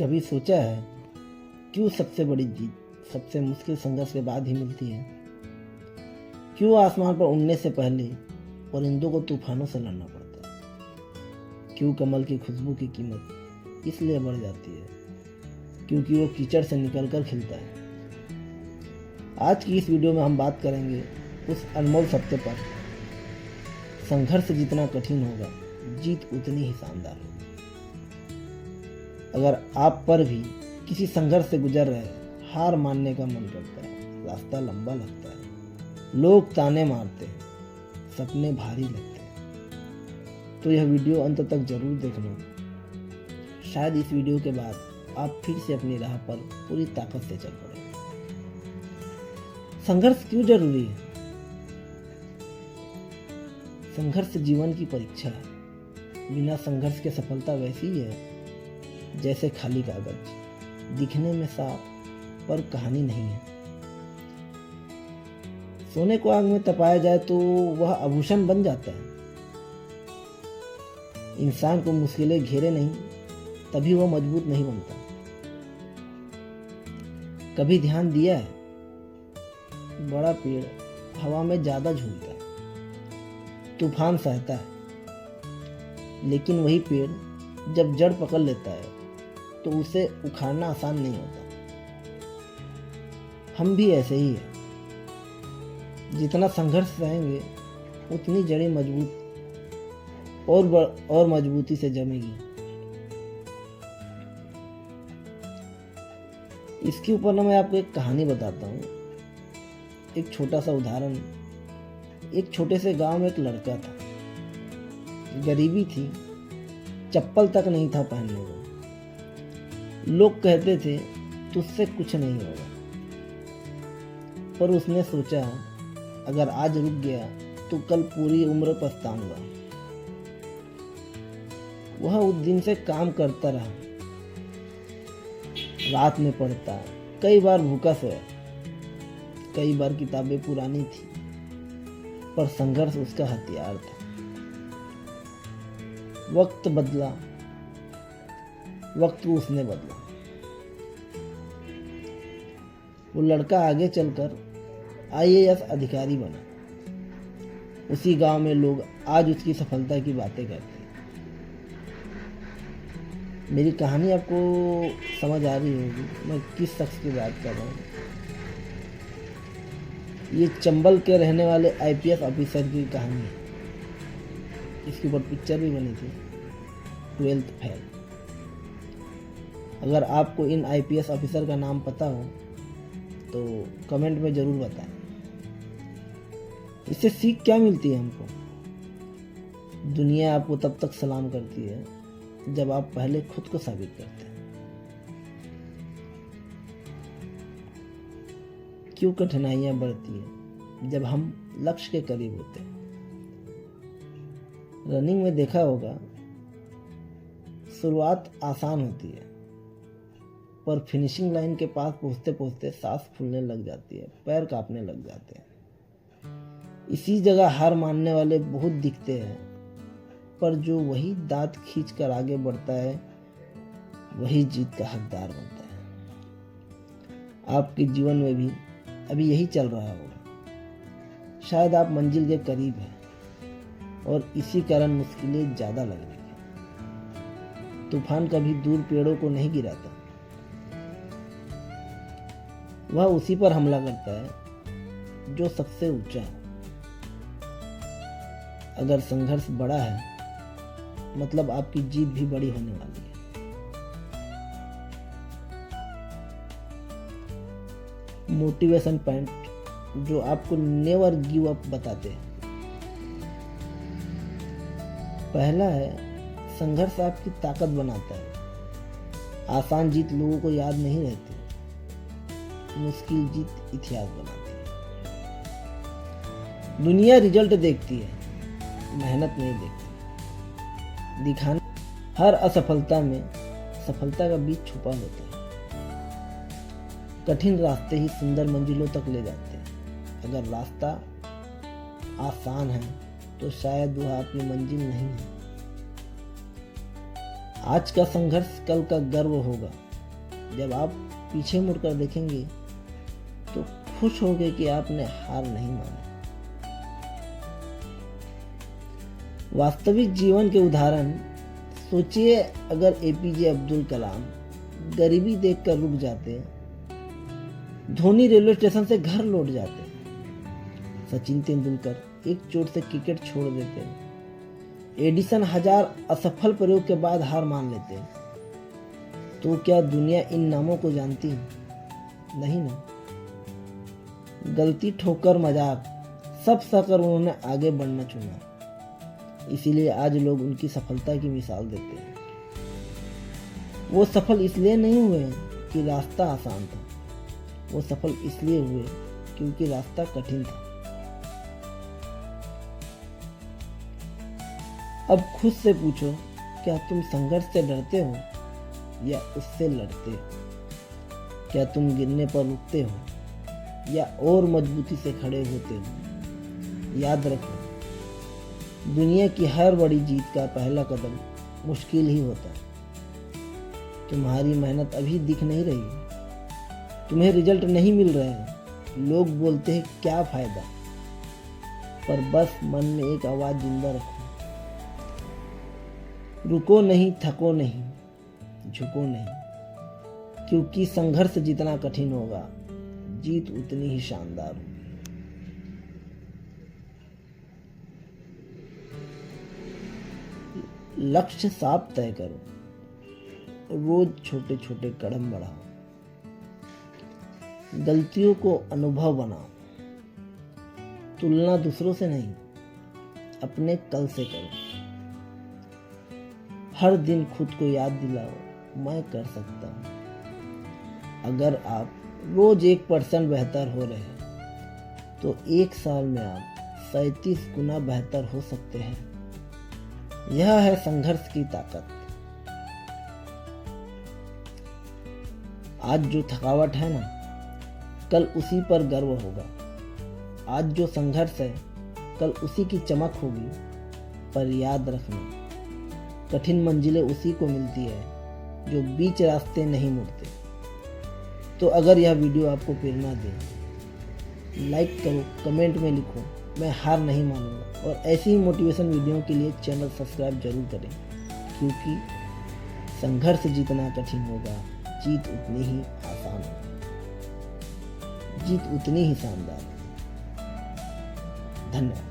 कभी सोचा है क्यों सबसे बड़ी जीत सबसे मुश्किल संघर्ष के बाद ही मिलती है? क्यों आसमान पर उड़ने से पहले परिंदों को तूफानों से लड़ना पड़ता है? क्यों कमल की खुशबू की कीमत इसलिए बढ़ जाती है क्योंकि वो कीचड़ से निकलकर खिलता है। आज की इस वीडियो में हम बात करेंगे उस अनमोल सत्य पर, संघर्ष जितना कठिन होगा जीत उतनी ही शानदार होगी। अगर आप पर भी किसी संघर्ष से गुजर रहे, हार मानने का मन करता है, रास्ता लंबा लगता है, लोग ताने मारते हैं, सपने भारी लगते हैं, तो यह वीडियो अंत तक जरूर देखना। शायद इस वीडियो के बाद आप फिर से अपनी राह पर पूरी ताकत से चल पड़ेंगे। संघर्ष क्यों जरूरी है? संघर्ष जीवन की परीक्षा है। बिना संघर्ष के सफलता वैसी ही है जैसे खाली कागज, दिखने में साफ पर कहानी नहीं है। सोने को आग में तपाया जाए तो वह आभूषण बन जाता है। इंसान को मुश्किलें घेरे नहीं तभी वह मजबूत नहीं बनता। कभी ध्यान दिया है, बड़ा पेड़ हवा में ज्यादा झूलता है, तूफान सहता है, लेकिन वही पेड़ जब जड़ पकड़ लेता है तो उसे उखाड़ना आसान नहीं होता। हम भी ऐसे ही हैं। जितना संघर्ष रहेंगे उतनी जड़ें मजबूत और मजबूती से जमेगी। इसके ऊपर ना मैं आपको एक कहानी बताता हूँ। एक छोटा सा उदाहरण। एक छोटे से गांव में एक लड़का था। गरीबी थी, चप्पल तक नहीं था पहनने को। लोग कहते थे तुझसे कुछ नहीं होगा, पर उसने सोचा अगर आज रुक गया तो कल पूरी उम्र पछताऊंगा। वह उस दिन से काम करता रहा, रात में पढ़ता, कई बार भूखा सोया, कई बार किताबें पुरानी थी, पर संघर्ष उसका हथियार था। वक्त बदला, वक्त को उसने बदला। वो लड़का आगे चलकर IAS अधिकारी बना। उसी गांव में लोग आज उसकी सफलता की बातें करते हैं। मेरी कहानी आपको समझ आ रही होगी मैं किस शख्स की बात कर रहा हूँ। ये चंबल के रहने वाले IPS ऑफिसर की कहानी है। इसके ऊपर पिक्चर भी बनी थी, 12th फेल। अगर आपको इन IPS ऑफिसर का नाम पता हो तो कमेंट में जरूर बताएं। इससे सीख क्या मिलती है हमको? दुनिया आपको तब तक सलाम करती है जब आप पहले खुद को साबित करते हैं। क्यों कठिनाइयां बढ़ती है जब हम लक्ष्य के करीब होते हैं? रनिंग में देखा होगा, शुरुआत आसान होती है, पर फिनिशिंग लाइन के पास पहुंचते पहुंचते सांस फूलने लग जाती है, पैर कांपने लग जाते हैं। इसी जगह हार मानने वाले बहुत दिखते हैं, पर जो वही दांत खींच कर आगे बढ़ता है वही जीत का हकदार बनता है। आपके जीवन में भी अभी यही चल रहा होगा। शायद आप मंजिल के करीब हैं और इसी कारण मुश्किलें ज्यादा लग रही हैं। तूफान कभी दूर पेड़ों को नहीं गिराता, वह उसी पर हमला करता है जो सबसे ऊंचा है। अगर संघर्ष बड़ा है मतलब आपकी जीत भी बड़ी होने वाली है। मोटिवेशन पॉइंट जो आपको नेवर गिव अप बताते हैं। पहला है, संघर्ष आपकी ताकत बनाता है। आसान जीत लोगों को याद नहीं रहती, मुश्किल जीत इतिहास बनाती है। दुनिया रिजल्ट देखती है, मेहनत नहीं देखती। दिखाने हर असफलता में सफलता का बीज छुपा होता है। कठिन रास्ते ही सुंदर मंजिलों तक ले जाते हैं। अगर रास्ता आसान है तो शायद वह आपकी मंजिल नहीं है। आज का संघर्ष कल का गर्व होगा। जब आप पीछे मुड़कर देखेंगे तो खुश होंगे कि आपने हार नहीं मानी। वास्तविक जीवन के उदाहरण सोचिए, अगर एपीजे अब्दुल कलाम गरीबी देखकर रुक जाते, धोनी रेलवे स्टेशन से घर लौट जाते, सचिन तेंदुलकर एक चोट से क्रिकेट छोड़ देते, एडिसन 1000 असफल प्रयोग के बाद हार मान लेते, तो क्या दुनिया इन नामों को जानती? नहीं ना। गलती, ठोकर, मजाक सब सहकर उन्होंने आगे बढ़ना चुना। इसीलिए आज लोग उनकी सफलता की मिसाल देते हैं। वो सफल इसलिए नहीं हुए कि रास्ता आसान था, वो सफल इसलिए हुए क्योंकि रास्ता कठिन था। अब खुद से पूछो, क्या तुम संघर्ष से डरते हो या उससे लड़ते हो? क्या तुम गिरने पर रुकते हो या और मजबूती से खड़े होते हो? याद रखो, दुनिया की हर बड़ी जीत का पहला कदम मुश्किल ही होता है। तुम्हारी मेहनत अभी दिख नहीं रही, तुम्हें रिजल्ट नहीं मिल रहे हैं, लोग बोलते हैं क्या फायदा, पर बस मन में एक आवाज जिंदा रखो, रुको नहीं, थको नहीं, झुको नहीं, क्योंकि संघर्ष जितना कठिन होगा, जीत उतनी ही शानदार होगी। लक्ष्य साफ तय करो, रोज छोटे छोटे कदम बढ़ाओ, गलतियों को अनुभव बनाओ, तुलना दूसरों से नहीं, अपने कल से करो। हर दिन खुद को याद दिलाओ, मैं कर सकता हूँ। अगर आप रोज 1% बेहतर हो रहे हैं तो 1 साल में आप 37 गुना बेहतर हो सकते हैं। यह है संघर्ष की ताकत। आज जो थकावट है ना, कल उसी पर गर्व होगा। आज जो संघर्ष है, कल उसी की चमक होगी। पर याद रखना, कठिन मंजिलें उसी को मिलती है जो बीच रास्ते नहीं मुड़ते। तो अगर यह वीडियो आपको प्रेरणा दे, लाइक करो, कमेंट में लिखो, मैं हार नहीं मानूंगा। और ऐसी ही मोटिवेशन वीडियो के लिए चैनल सब्सक्राइब जरूर करें, क्योंकि संघर्ष जितना कठिन होगा, जीत उतनी ही आसान होगी, जीत उतनी ही शानदार। धन्यवाद।